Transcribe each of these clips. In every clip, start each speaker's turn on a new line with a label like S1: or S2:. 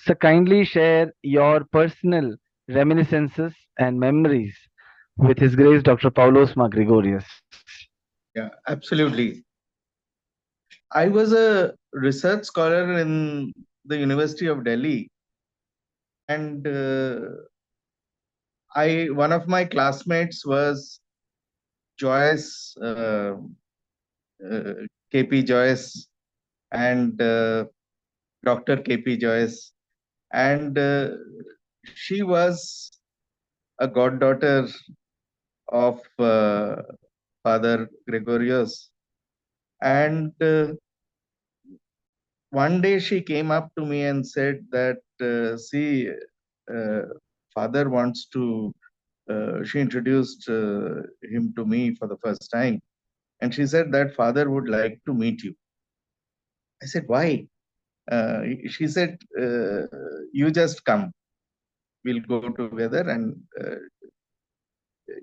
S1: So kindly share your personal reminiscences and memories with His Grace Dr. Paulos Gregorius.
S2: Yeah, absolutely. I was a research scholar in the University of Delhi, and I one of my classmates was Joyce, KP Joyce, and Dr. KP Joyce, and she was a goddaughter of Father Gregorius, and one day she came up to me and said that, see, uh, Father wants to. She introduced him to me for the first time, and she said that Father would like to meet you. I said, why? She said, you just come. We'll go together, and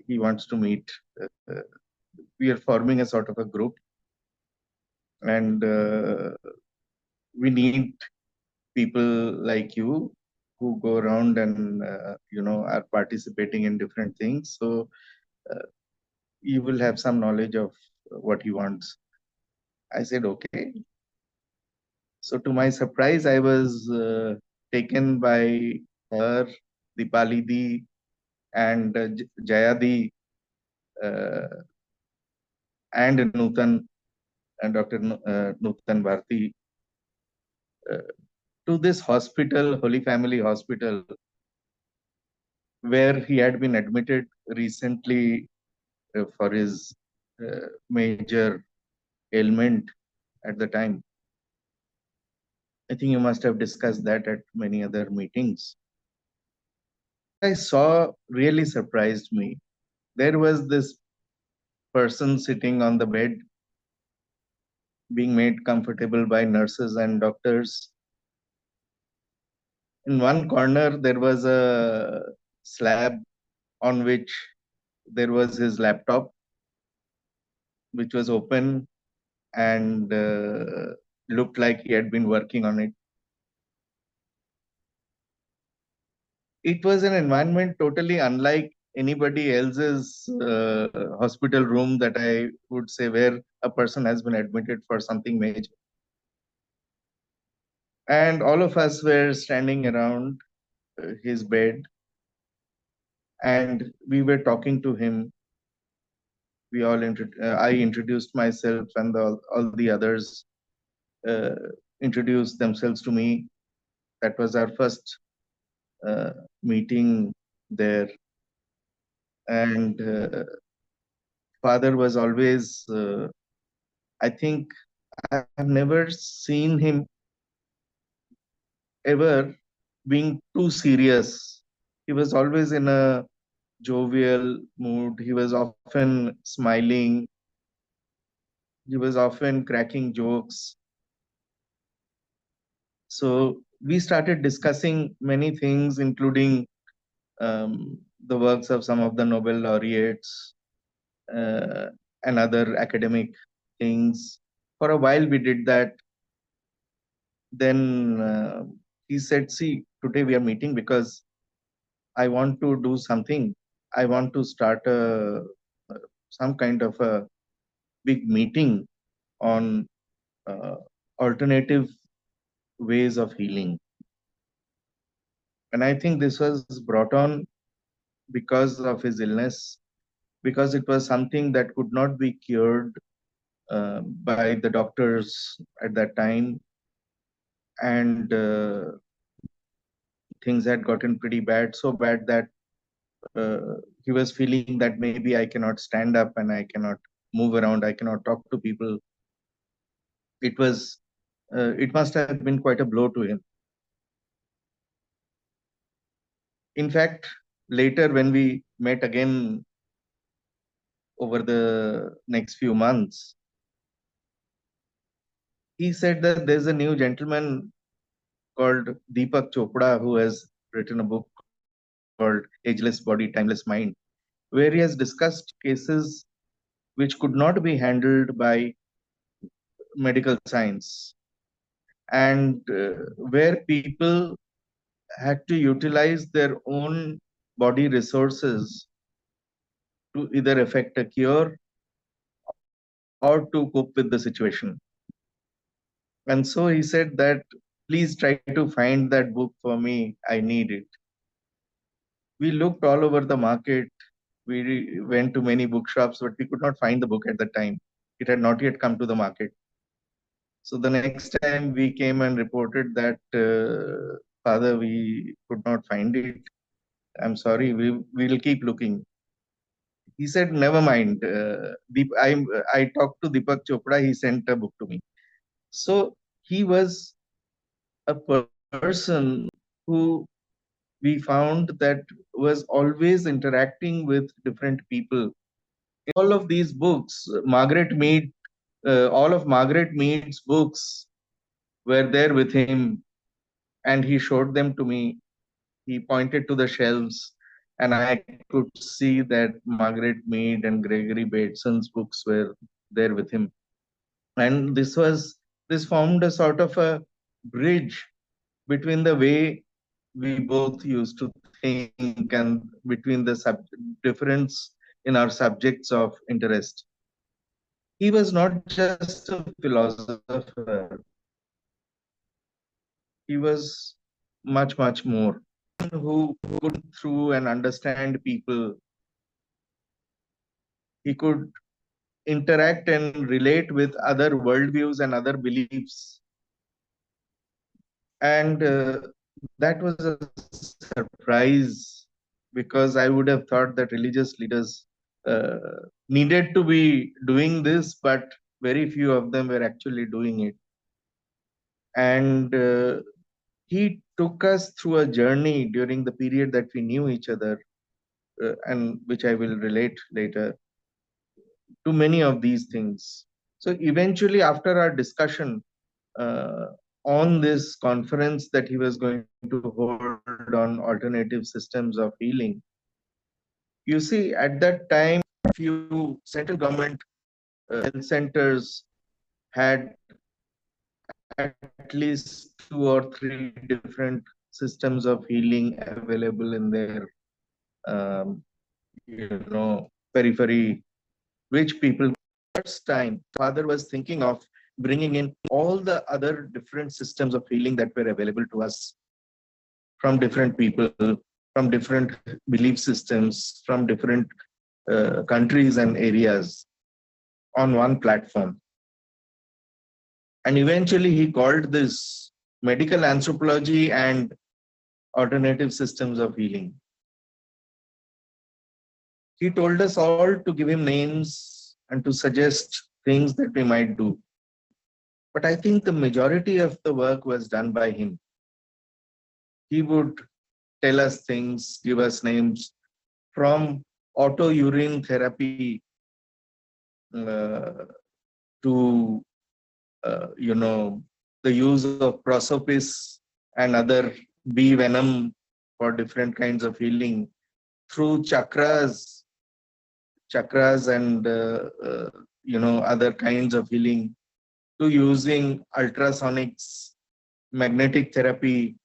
S2: he wants to meet. We are forming a sort of a group, and we need people like you who go around and are participating in different things. So uh, you will have some knowledge of what he wants. I said, okay. So to my surprise, I was taken by her, Dipali Di, and Jayadi, uh, and Nutan, and Dr. Nutan Bharti, uh, to this hospital, Holy Family Hospital, where he had been admitted recently for his major ailment at the time. I think you must have discussed that at many other meetings. What I saw really surprised me. There was this person sitting on the bed, being made comfortable by nurses and doctors. In one corner, there was a slab on which there was his laptop, which was open and looked like he had been working on it. It was an environment totally unlike anybody else's hospital room that I would say where a person has been admitted for something major. And all of us were standing around his bed, and we were talking to him. I introduced myself, and all the others uh, introduced themselves to me. That was our first uh, meeting there, and father was always. I think I have never seen him ever being too serious. He was always in a jovial mood. He was often smiling. He was often cracking jokes. So we started discussing many things, including the works of some of the Nobel laureates uh, and other academic things. For a while, we did that. Then he said, see, today we are meeting because I want to do something. I want to start some kind of a big meeting on uh, alternative ways of healing. And I think this was brought on because of his illness, because it was something that could not be cured by the doctors at that time. And things had gotten pretty bad, so bad that he was feeling that maybe I cannot stand up and I cannot move around, I cannot talk to people. It must have been quite a blow to him. In fact, later when we met again over the next few months, he said that there's a new gentleman called Deepak Chopra who has written a book called Ageless Body, Timeless Mind, where he has discussed cases which could not be handled by medical science, and where people had to utilize their own body resources to either effect a cure or to cope with the situation. And so he said that, please try to find that book for me. I need it. We looked all over the market. We went to many bookshops, but we could not find the book at the time. It had not yet come to the market. So the next time we came and reported that, Father, we could not find it. I'm sorry, we will keep looking. He said, never mind. I talked to Deepak Chopra. He sent a book to me. So he was a person who we found that was always interacting with different people. All of these books, all of Margaret Mead's books were there with him, and he showed them to me. He pointed to the shelves, and I could see that Margaret Mead and Gregory Bateson's books were there with him. And this formed a sort of a bridge between the way we both used to think and between the difference in our subjects of interest. He was not just a philosopher, he was much, much more. Who could through and understand people. He could interact and relate with other worldviews and other beliefs. And that was a surprise, because I would have thought that religious leaders needed to be doing this, but very few of them were actually doing it. And he took us through a journey during the period that we knew each other, and which I will relate later, to many of these things. So eventually, after our discussion uh, on this conference that he was going to hold on alternative systems of healing, you see, at that time, few central government health centers had at least 2 or 3 different systems of healing available in their um, periphery, which people first time father was thinking of bringing in all the other different systems of healing that were available to us from different people, from different belief systems, from different countries and areas on one platform. And eventually he called this medical anthropology and alternative systems of healing. He told us all to give him names and to suggest things that we might do. But I think the majority of the work was done by him. He would tell us things, give us names, from auto urine therapy uh, to the use of prosopis and other bee venom for different kinds of healing, through chakras and other kinds of healing, to using ultrasonics, magnetic therapy,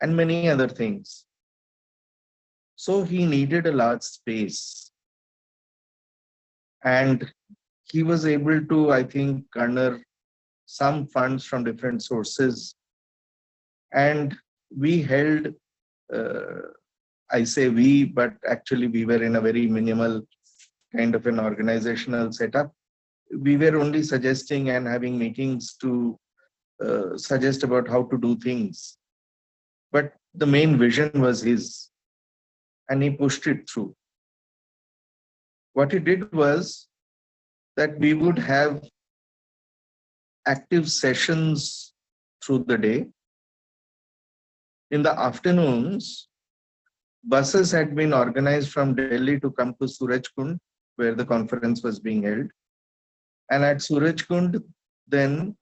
S2: and many other things. So he needed a large space, and he was able to, I think, garner some funds from different sources. And we held, uh, I say we, but actually we were in a very minimal kind of an organizational setup. We were only suggesting and having meetings to suggest about how to do things. But the main vision was his, and he pushed it through. What he did was that we would have active sessions through the day. In the afternoons, buses had been organized from Delhi to come to Surajkund, where the conference was being held. And at Surajkund, then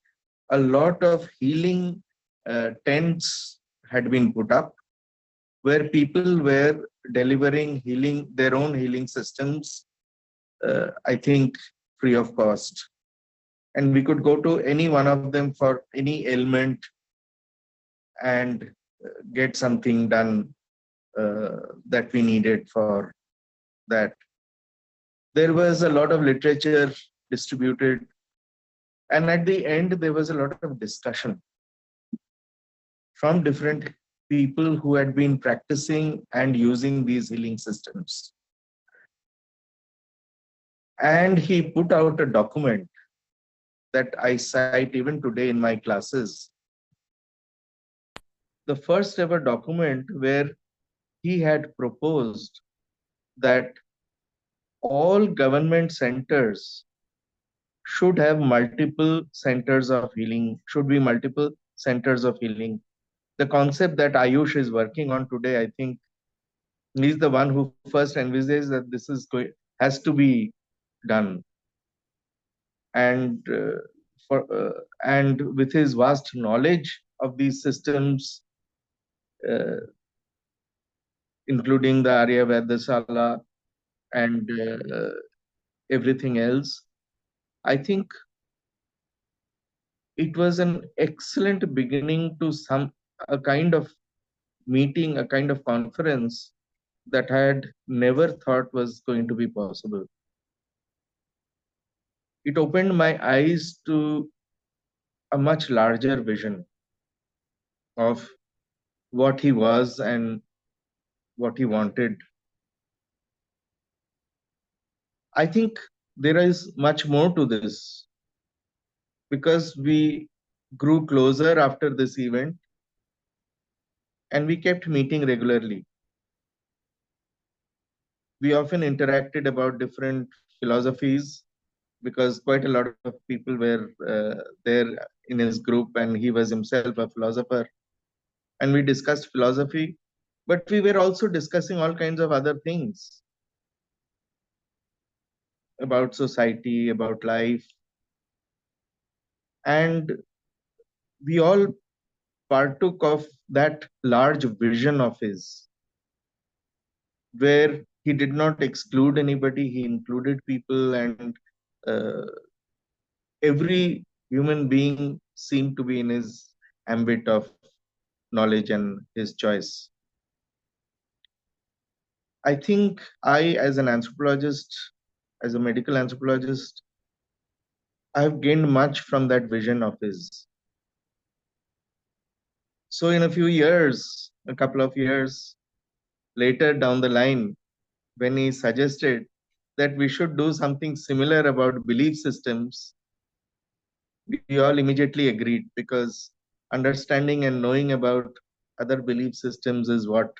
S2: a lot of healing tents had been put up, where people were delivering their own healing systems, I think, free of cost. And we could go to any one of them for any ailment and get something done that we needed for that. There was a lot of literature distributed, and at the end, there was a lot of discussion from different people who had been practicing and using these healing systems. And he put out a document that I cite even today in my classes, the first ever document where he had proposed that all government centers should have multiple centers of healing, should be multiple centers of healing. The concept that Ayush is working on today, I think he's the one who first envisaged that this is has to be done. And and with his vast knowledge of these systems, uh, including the Arya Vedasala and everything else, I think it was an excellent beginning to some a kind of meeting, a kind of conference that I had never thought was going to be possible. It opened my eyes to a much larger vision of what he was and what he wanted. I think there is much more to this because we grew closer after this event and we kept meeting regularly. We often interacted about different philosophies because quite a lot of people were there in his group and he was himself a philosopher. And we discussed philosophy, but we were also discussing all kinds of other things about society, about life. And we all partook of that large vision of his, where he did not exclude anybody, he included people, and uh, every human being seemed to be in his ambit of knowledge and his choice. I think I, as an anthropologist, as a medical anthropologist, I have gained much from that vision of his. So, in a few years, a couple of years later down the line, when he suggested that we should do something similar about belief systems, we all immediately agreed because understanding and knowing about other belief systems is what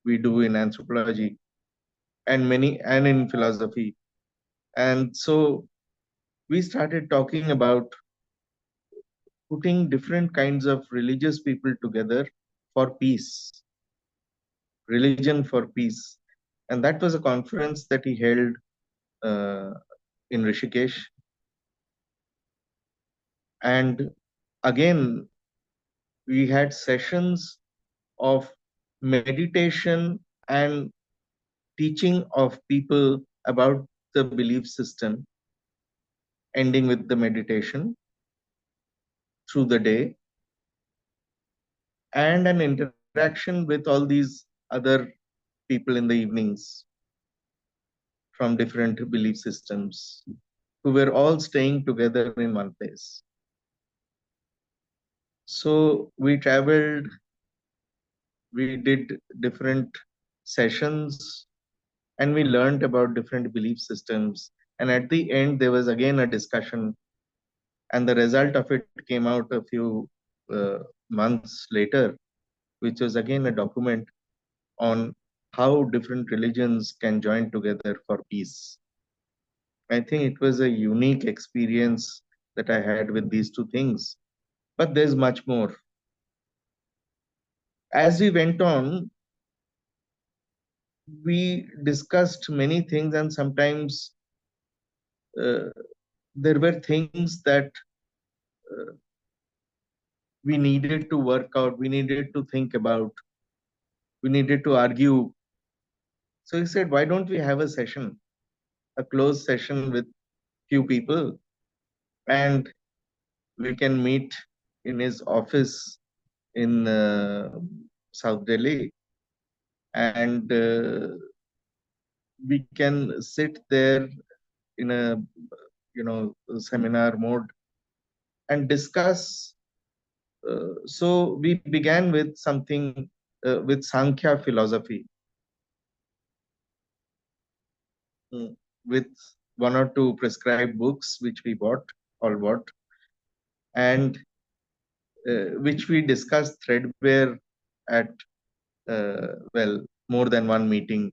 S2: we do in anthropology and in philosophy. And so we started talking about putting different kinds of religious people together for peace, religion for peace. And that was a conference that he held uh, in Rishikesh. And again, we had sessions of meditation and teaching of people about the belief system, ending with the meditation through the day, and an interaction with all these other people in the evenings from different belief systems who were all staying together in one place. So we traveled, we did different sessions, and we learned about different belief systems. And at the end, there was again a discussion, and the result of it came out a few uh, months later, which was again a document on how different religions can join together for peace. I think it was a unique experience that I had with these two things. But there's much more. As we went on, we discussed many things, and sometimes uh, there were things that uh, we needed to work out, we needed to think about, we needed to argue. So he said, why don't we have a session, a closed session with few people, and we can meet in his office in South Delhi, and we can sit there in a seminar mode and discuss. So we began with something with Sankhya philosophy, mm, with one or two prescribed books which we all bought, and which we discussed threadbare at more than one meeting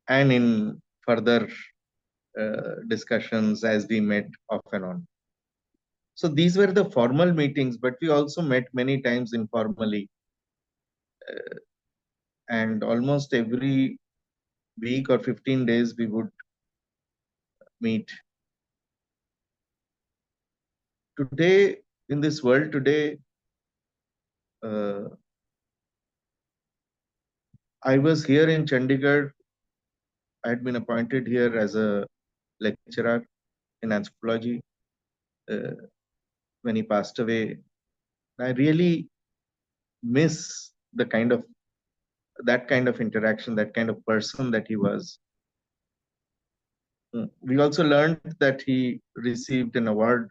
S2: and in further discussions as we met off and on. So these were the formal meetings, but we also met many times informally, and almost every week or 15 days we would meet. Today, in this world today, uh, I was here in Chandigarh. I had been appointed here as a lecturer in anthropology uh, when he passed away. I really miss that kind of interaction, that kind of person that he was. We also learned that he received an award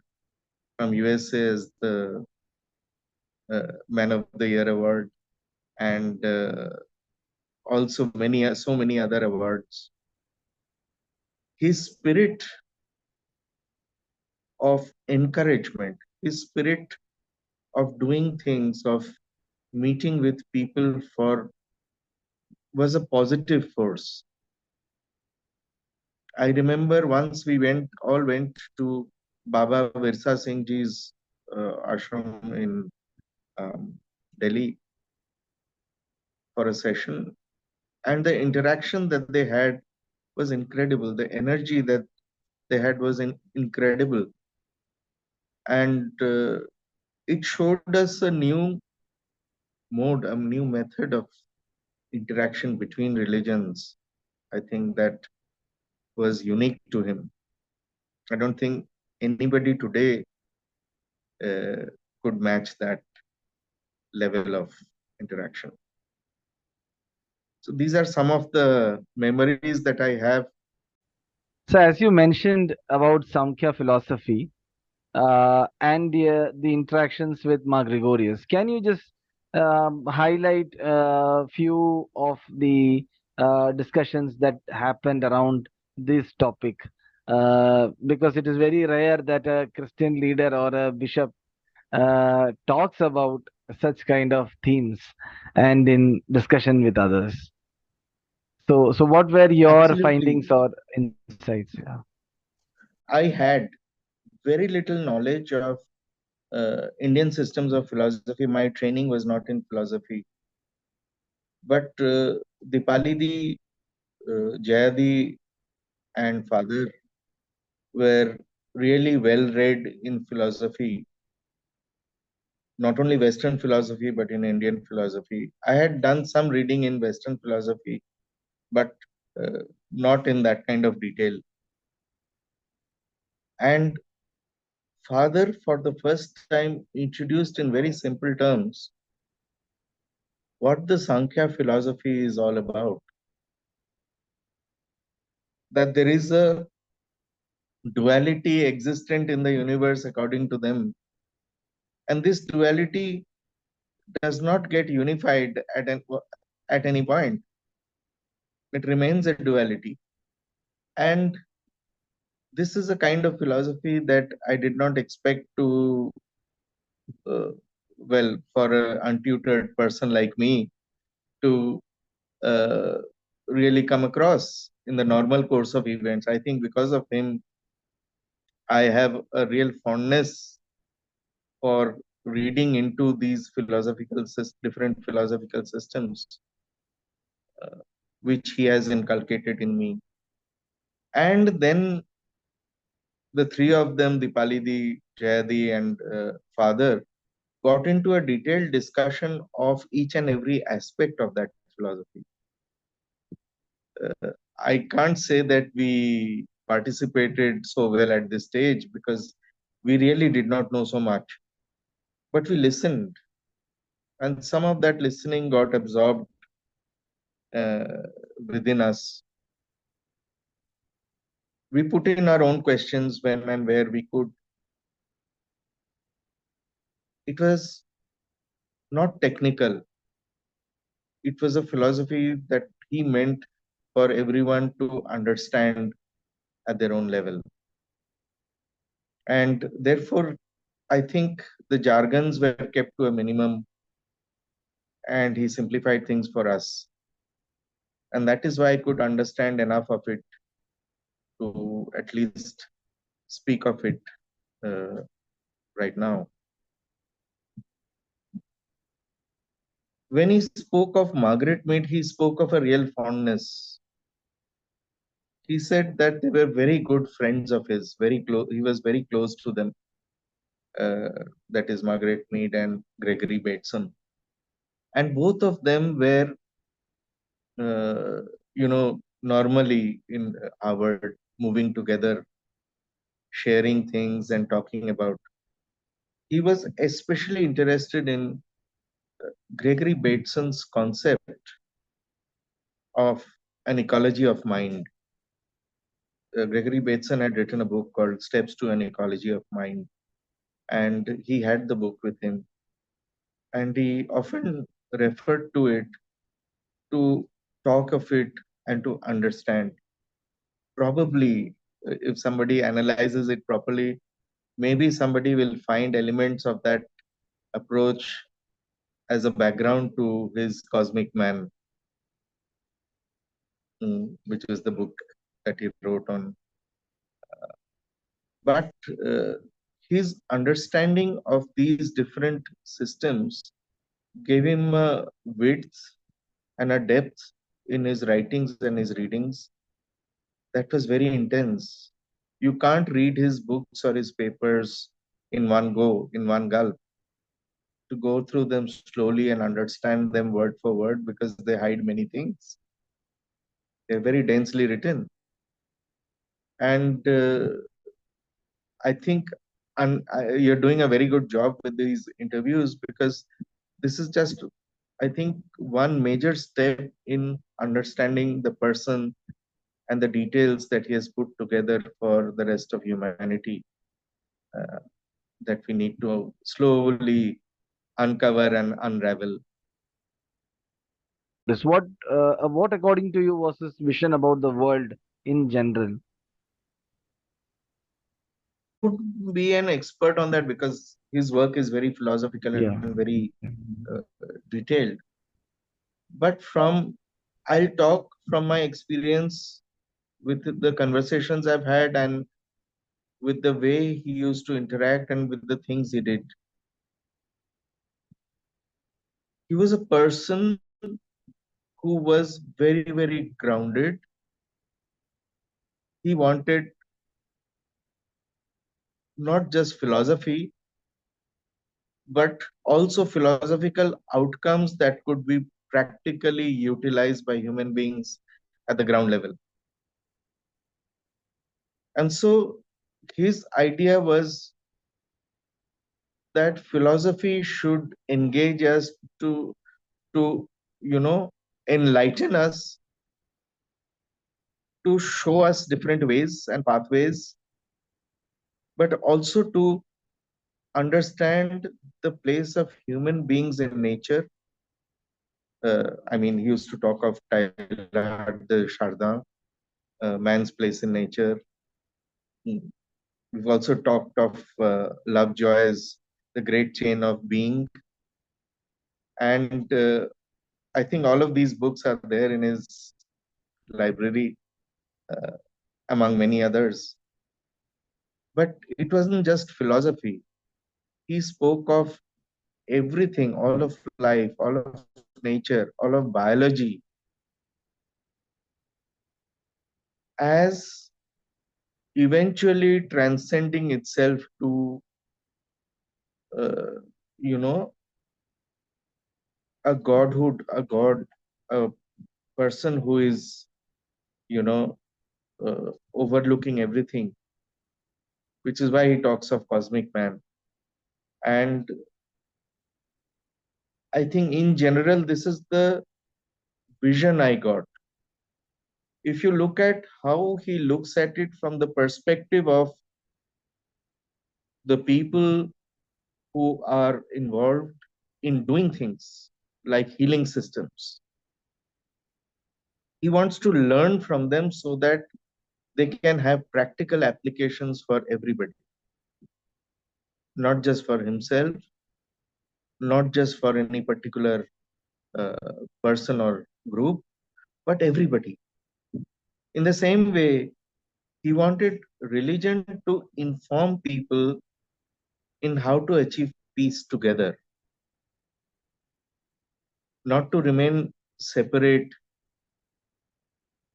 S2: from USA as the Man of the Year award, and also so many other awards. His spirit of encouragement, his spirit of doing things, of meeting with people for was a positive force. I remember once all went to Baba Virsa Singh Ji's ashram in Delhi for a session, and the interaction that they had was incredible. The energy that they had was incredible, and it showed us a new mode, a new method of interaction between religions. I think that was unique to him. I don't think anybody today uh, could match that level of interaction. So these are some of the memories that I have.
S1: So, as you mentioned about Samkhya philosophy and the interactions with Ma Gregorius, can you just highlight a few of the discussions that happened around this topic? Because it is very rare that a Christian leader or a bishop talks about such kind of themes and in discussion with others. So what were your
S2: Absolutely.
S1: findings or insights? Yeah.
S2: I had very little knowledge of Indian systems of philosophy. My training was not in philosophy, but Dipali Jayadi, and father were really well read in philosophy, not only Western philosophy, but in Indian philosophy. I had done some reading in Western philosophy, but uh, not in that kind of detail. And father, for the first time, introduced in very simple terms what the Sankhya philosophy is all about. That there is a duality existent in the universe according to them. And this duality does not get unified at any point. It remains a duality. And this is a kind of philosophy that I did not expect to, uh, for an untutored person like me to uh, really come across in the normal course of events. I think because of him, I have a real fondness for reading into these different philosophical systems, uh, which he has inculcated in me. And then the three of them, Dipalidi, Jayadi, and father, got into a detailed discussion of each and every aspect of that philosophy. I can't say that we participated so well at this stage because we really did not know so much, but we listened. and some of that listening got absorbed within us. We put in our own questions when and where we could. It was not technical, it was a philosophy that he meant for everyone to understand at their own level. And therefore, I think the jargons were kept to a minimum and he simplified things for us. And that is why I could understand enough of it to at least speak of it uh, right now. When he spoke of Margaret Mead, he spoke of a real fondness. He said that they were very good friends of his, very close. He was very close to them. Uh, that is Margaret Mead and Gregory Bateson, and both of them were, uh, normally in Harvard, moving together, sharing things and talking about. He was especially interested in Gregory Bateson's concept of an ecology of mind. Gregory Bateson had written a book called Steps to an Ecology of Mind, and he had the book with him. And he often referred to it to talk of it and to understand. Probably, if somebody analyzes it properly, maybe somebody will find elements of that approach as a background to his Cosmic Man, which is the book that he wrote on. But uh, his understanding of these different systems gave him a width and a depth in his writings and his readings that was very intense. You can't read his books or his papers in one go, in one gulp. To go through them slowly and understand them word for word because they hide many things. They're very densely written. And I think you're doing a very good job with these interviews because this is just, I think, one major step in understanding the person and the details that he has put together for the rest of humanity, uh, that we need to slowly uncover and unravel.
S1: This what according to you was his vision about the world in general?
S2: I would be an expert on that because his work is very philosophical and
S1: Yeah.
S2: very detailed. But I'll talk from my experience with the conversations I've had and with the way he used to interact and with the things he did. He was a person who was very, very grounded. He wanted not just philosophy, but also philosophical outcomes that could be practically utilized by human beings at the ground level. And so his idea was that philosophy should engage us to you know enlighten us, to show us different ways and pathways, but also to understand the place of human beings in nature. I mean, he used to talk of Teilhard de Chardin, man's place in nature. Mm. We've also talked of Lovejoy as the great chain of being. And I think all of these books are there in his library, uh, among many others. But it wasn't just philosophy. He spoke of everything, all of life, all of nature, all of biology as eventually transcending itself to, uh, you know, a godhood, a god, a person who is, you know, overlooking everything, which is why he talks of cosmic man. And I think in general, this is the vision I got. If you look at how he looks at it from the perspective of the people who are involved in doing things like healing systems, he wants to learn from them so that they can have practical applications for everybody, not just for himself, not just for any particular uh, person or group, but everybody. In the same way, he wanted religion to inform people in how to achieve peace together, not to remain separate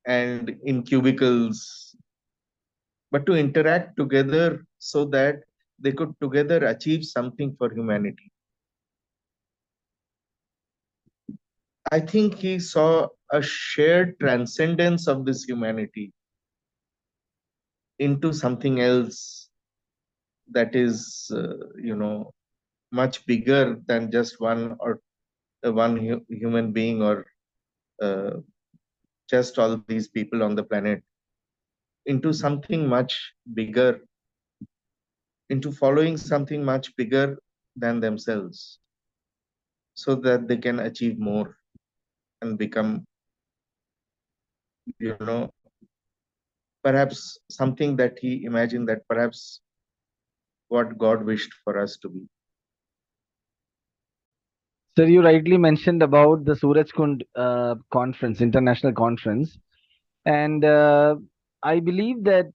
S2: and in cubicles, but to interact together so that they could together achieve something for humanity. I think he saw a shared transcendence of this humanity into something else that is, much bigger than just one or human being or uh, just all these people on the planet, into something much bigger, into following something much bigger than themselves, so that they can achieve more and become, you know, perhaps something that he imagined, that perhaps what God wished for us to be.
S1: Sir, you rightly mentioned about the Surajkund conference, international conference, and I believe that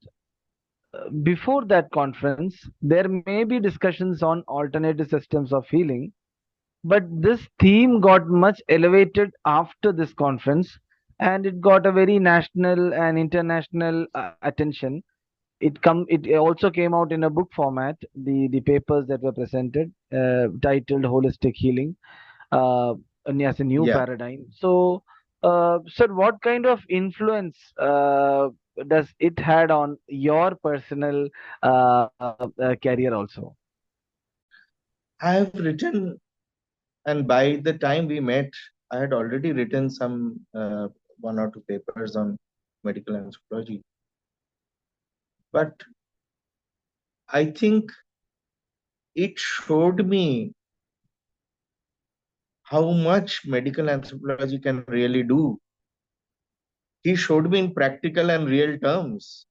S1: before that conference, there may be discussions on alternative systems of healing, but this theme got much elevated after this conference, and it got a very national and international attention. It also came out in a book format, the papers that were presented, titled Holistic Healing, and as a new
S2: Yeah,
S1: paradigm. So, sir, what kind of influence does it had on your personal career also?
S2: I have written, and by the time we met, I had already written some one or two papers on medical anthropology. But I think it showed me how much medical anthropology can really do. He showed me in practical and real terms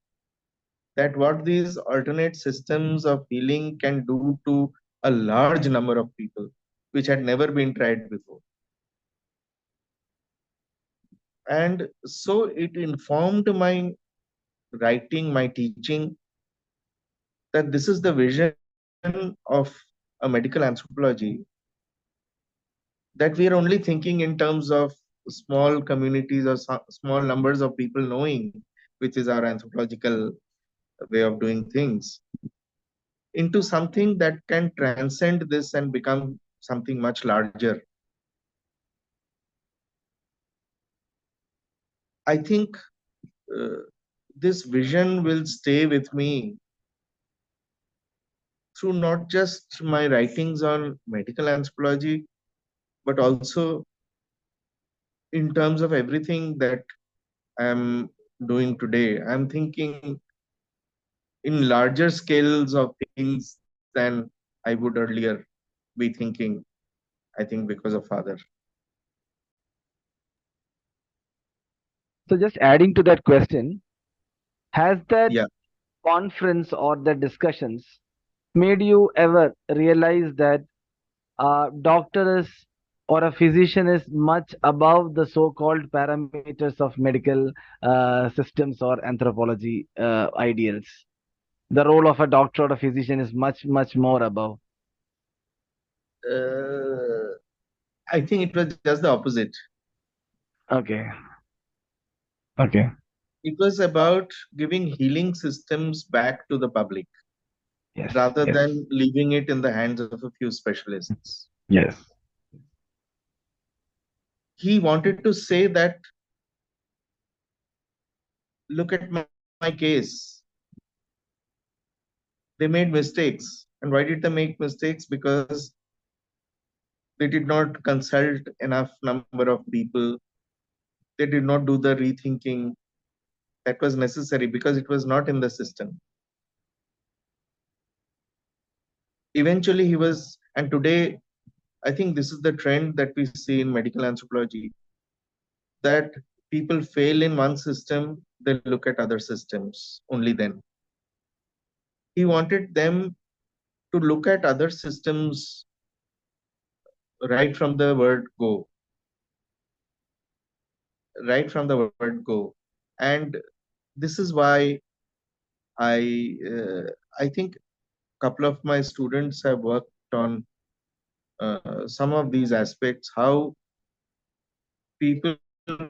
S2: that what these alternate systems of healing can do to a large number of people, which had never been tried before. And so it informed my writing, my teaching, that this is the vision of a medical anthropology, that we are only thinking in terms of small communities or small numbers of people knowing, which is our anthropological way of doing things, into something that can transcend this and become something much larger. I think uh, this vision will stay with me through not just my writings on medical anthropology, but also in terms of everything that I'm doing today. I'm thinking in larger scales of things than I would earlier be thinking, I think because of father.
S1: So, just adding to that question, has that
S2: Yeah.
S1: conference or the discussions made you ever realize that a doctor is or a physician is much above the so-called parameters of medical systems or anthropology ideals? The role of a doctor or a physician is much, much more above.
S2: Uh, I think it was just the opposite.
S1: Okay, okay.
S2: It was about giving healing systems back to the public
S1: Yes,
S2: rather
S1: yes,
S2: than leaving it in the hands of a few specialists.
S1: yes.
S2: He wanted to say that, look at my case. They made mistakes. And why did they make mistakes? Because They did not consult enough number of people. They did not do the rethinking that was necessary because it was not in the system. Eventually, he was, and today, I think this is the trend that we see in medical anthropology, that people fail in one system, they look at other systems only then. He wanted them to look at other systems right from the word go, right from the word go. And this is why I think a couple of my students have worked on some of these aspects, how people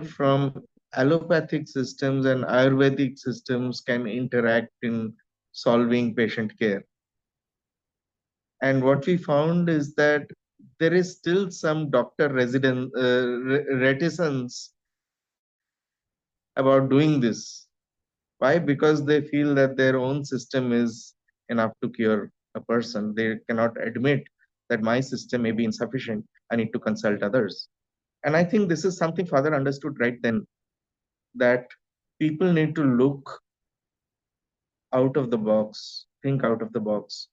S2: from allopathic systems and Ayurvedic systems can interact in solving patient care. And what we found is that there is still some doctor reticence about doing this. Why? Because they feel that their own system is enough to cure a person. They cannot admit that my system may be insufficient. I need to consult others. And I think this is something Father understood right then, that people need to look out of the box, think out of the box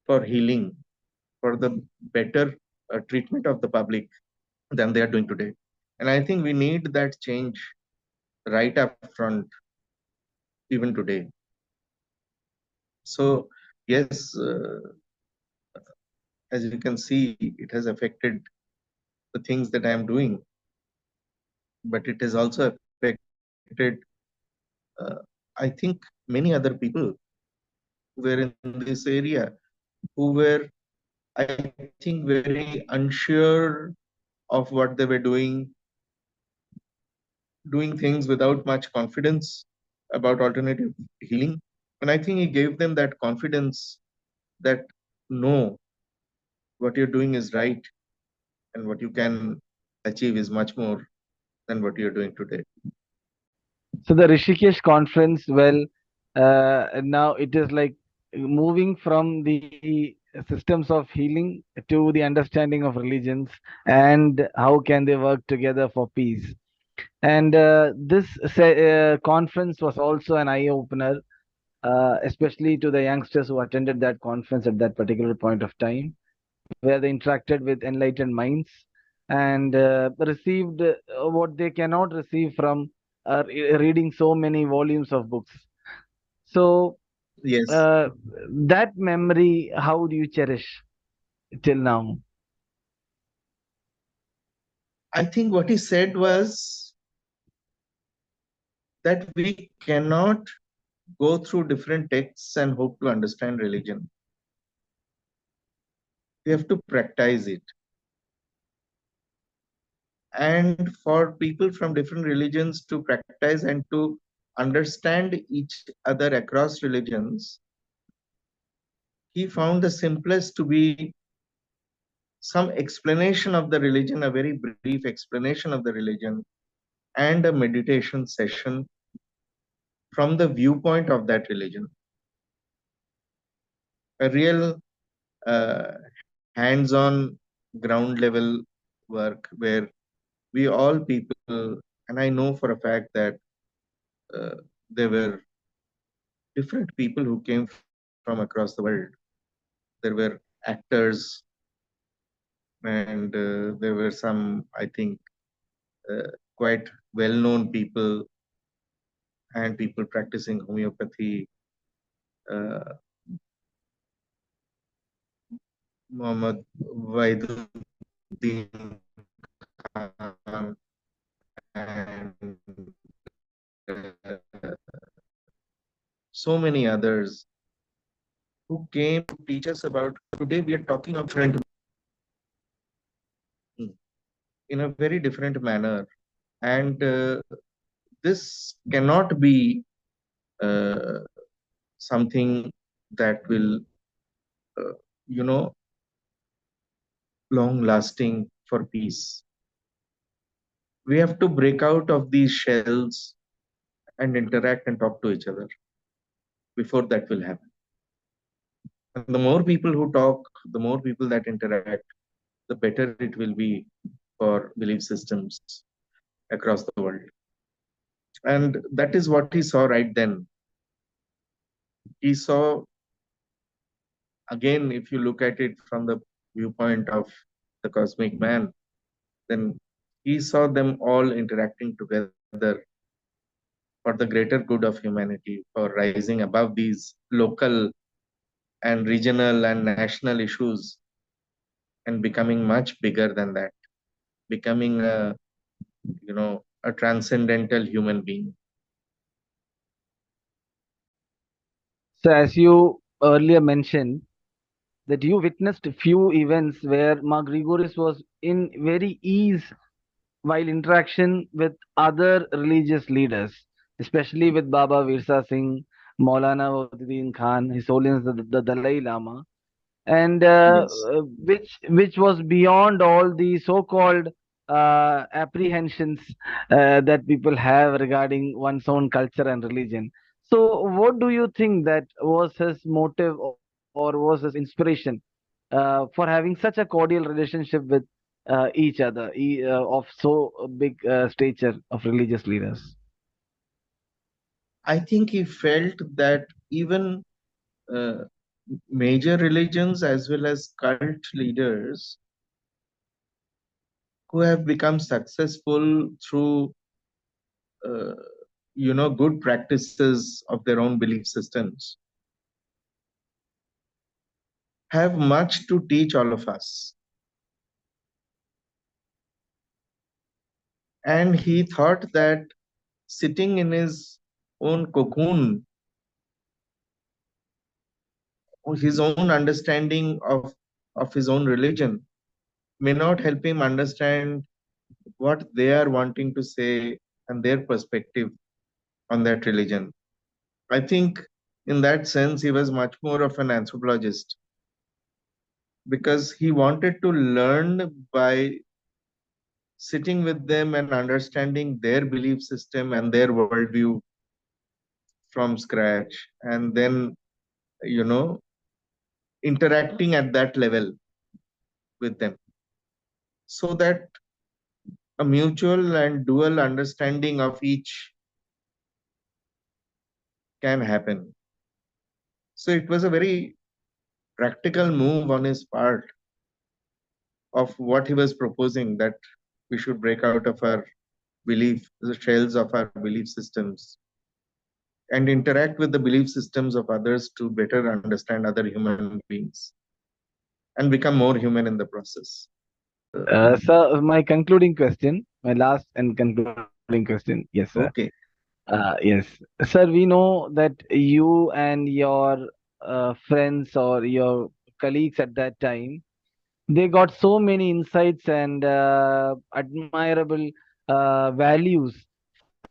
S2: for healing, for the better treatment of the public than they are doing today. And I think we need that change right up front, even today. So, yes, as you can see, it has affected the things that I am doing, but it has also affected, uh, I think, many other people who were in this area, who were, I think, very unsure of what they were doing things without much confidence about alternative healing. And I think he gave them that confidence that no, what you're doing is right and what you can achieve is much more than what you're doing today.
S1: So the Rishikesh conference, well, now it is like moving from the systems of healing to the understanding of religions and how can they work together for peace. And this conference was also an eye opener, especially to the youngsters who attended that conference at that particular point of time, where they interacted with enlightened minds and received what they cannot receive from reading so many volumes of books. So,
S2: Yes,
S1: uh, that memory, how do you cherish till now?
S2: I think what he said was that we cannot go through different texts and hope to understand religion. We have to practice it. And for people from different religions to practice and to understand each other across religions, he found the simplest to be some explanation of the religion, a very brief explanation of the religion, and a meditation session from the viewpoint of that religion. A real hands on ground level work where we all people, and I know for a fact that uh, there were different people who came from across the world. There were actors, and there were some, I think, quite well known people and people practicing homeopathy. Uh, Muhammad Waiduddin Khan and so many others who came to teach us about. Today, we are talking of in a very different manner, and this cannot be uh, something that will, uh, you know, long lasting for peace. We have to break out of these shells and interact and talk to each other before that will happen. And the more people who talk, the more people that interact, the better it will be for belief systems across the world. And that is what he saw right then. He saw, again, if you look at it from the viewpoint of the cosmic man, then he saw them all interacting together for the greater good of humanity, for rising above these local and regional and national issues and becoming much bigger than that, becoming a transcendental human being.
S1: So, as you earlier mentioned, that you witnessed a few events where Mark Grigoris was in very ease while interaction with other religious leaders, especially with Baba Virsa Singh, Maulana Wahiduddin Khan, His Holiness the Dalai Lama, and
S2: Yes.
S1: which was beyond all the so-called apprehensions that people have regarding one's own culture and religion. So, what do you think that was his motive or was his inspiration for having such a cordial relationship with each other of so big stature of religious leaders?
S2: I think he felt that even uh, major religions as well as cult leaders who have become successful through uh, good practices of their own belief systems have much to teach all of us. And he thought that sitting in his own cocoon, his own understanding of his own religion may not help him understand what they are wanting to say and their perspective on that religion. I think in that sense, he was much more of an anthropologist because he wanted to learn by sitting with them and understanding their belief system and their worldview from scratch, and then, you know, interacting at that level with them so that a mutual and dual understanding of each can happen. So it was a very practical move on his part of what he was proposing, that we should break out of our belief, the shells of our belief systems, and interact with the belief systems of others to better understand other human beings and become more human in the process.
S1: So, my concluding question, my last and concluding question, yes, sir.
S2: Okay.
S1: Yes, sir. We know that you and your friends or your colleagues at that time, they got so many insights and admirable values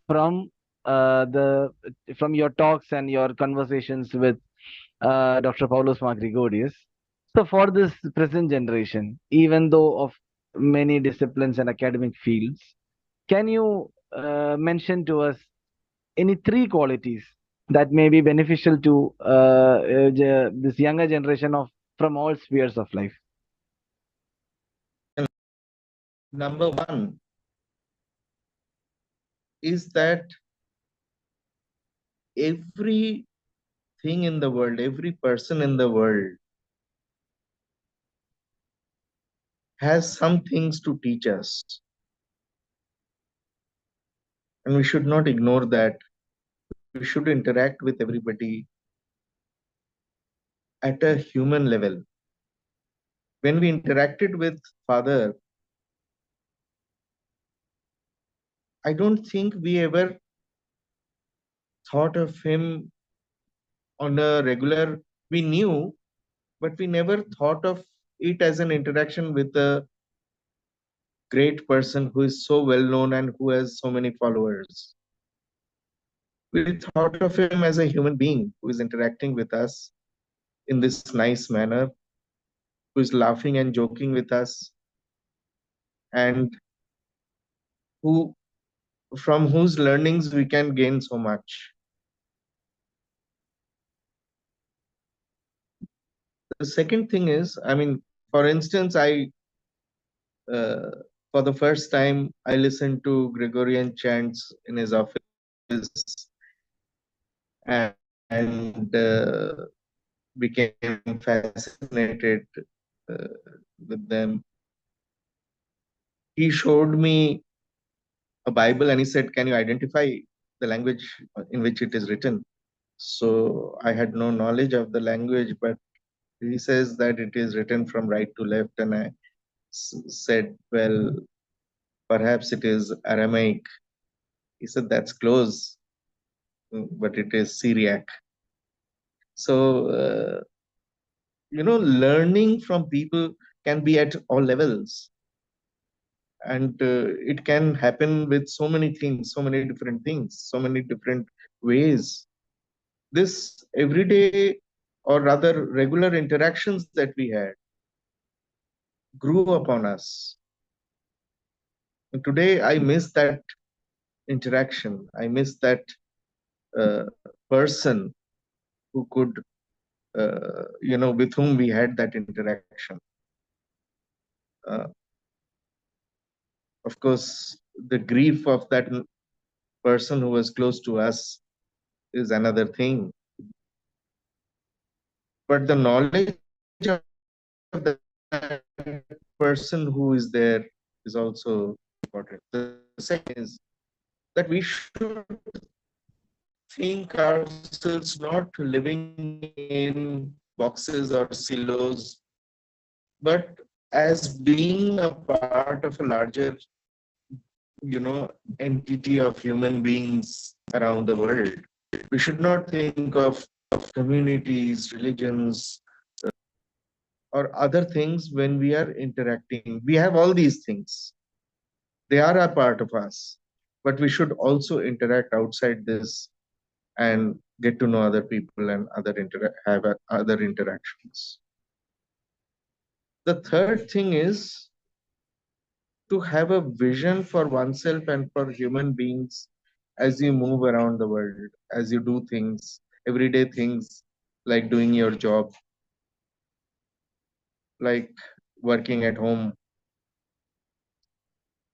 S1: from your talks and your conversations with Dr. Paulos Gregorius. So for this present generation, even though of many disciplines and academic fields, can you mention to us any three qualities that may be beneficial to this younger generation of from all spheres of life?
S2: Number one is that everything in the world, every person in the world has some things to teach us, and we should not ignore that. We should interact with everybody at a human level. When we interacted with Father, I don't think we ever thought of him on a regular. We knew, but we never thought of it as an interaction with a great person who is so well known and who has so many followers. We thought of him as a human being who is interacting with us in this nice manner, who is laughing and joking with us, and who from whose learnings we can gain so much. The second thing is, I mean, for instance, I Uh, for the first time, I listened to Gregorian chants in his office and became fascinated uh, with them. He showed me a Bible and he said, "Can you identify the language in which it is written?" So I had no knowledge of the language, but he says that it is written from right to left, and I said, "Well, perhaps it is Aramaic." He said, "That's close, but it is Syriac." So, learning from people can be at all levels, and it can happen with so many things, so many different things, so many different ways. This everyday, or rather regular interactions that we had grew upon us. And today, I miss that interaction. I miss that person who could, with whom we had that interaction. Uh, of course, the grief of that person who was close to us is another thing. But the knowledge of that person who is there is also important. The second is that we should think ourselves not living in boxes or silos, but as being a part of a larger, entity of human beings around the world. We should not think of communities, religions, or other things when we are interacting. We have all these things, they are a part of us, but we should also interact outside this and get to know other people and have other interactions. The third thing is to have a vision for oneself and for human beings as you move around the world, as you do things, everyday things, like doing your job, like working at home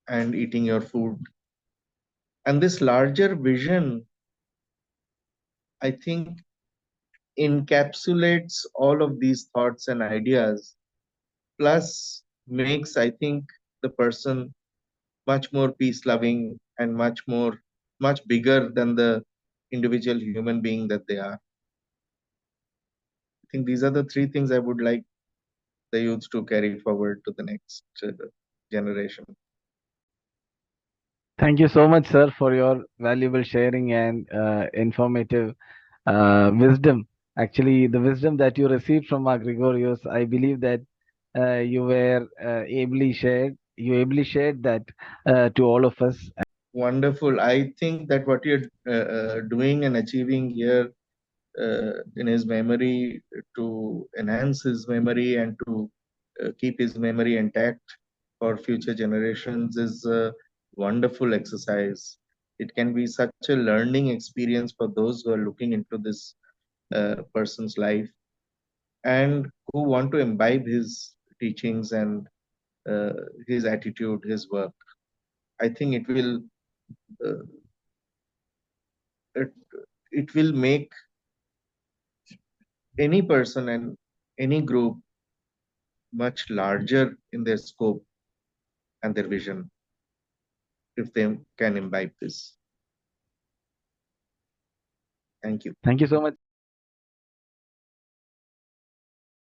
S2: and eating your food. And this larger vision, I think, encapsulates all of these thoughts and ideas, plus makes, I think, the person much more peace loving and much bigger than the individual human being that they are. I think these are the three things I would like the youth to carry forward to the next generation.
S1: Thank you so much, sir, for your valuable sharing and informative wisdom. Actually, the wisdom that you received from our Gregorius, I believe that you ably shared that to all of us.
S2: Wonderful. I think that what you're doing and achieving here in his memory, to enhance his memory and to keep his memory intact for future generations, is a wonderful exercise. It can be such a learning experience for those who are looking into this person's life and who want to imbibe his teachings and uh, his attitude, his work. I think uh, it, it will make any person and any group much larger in their scope and their vision if they can imbibe this. Thank you.
S1: Thank you so much.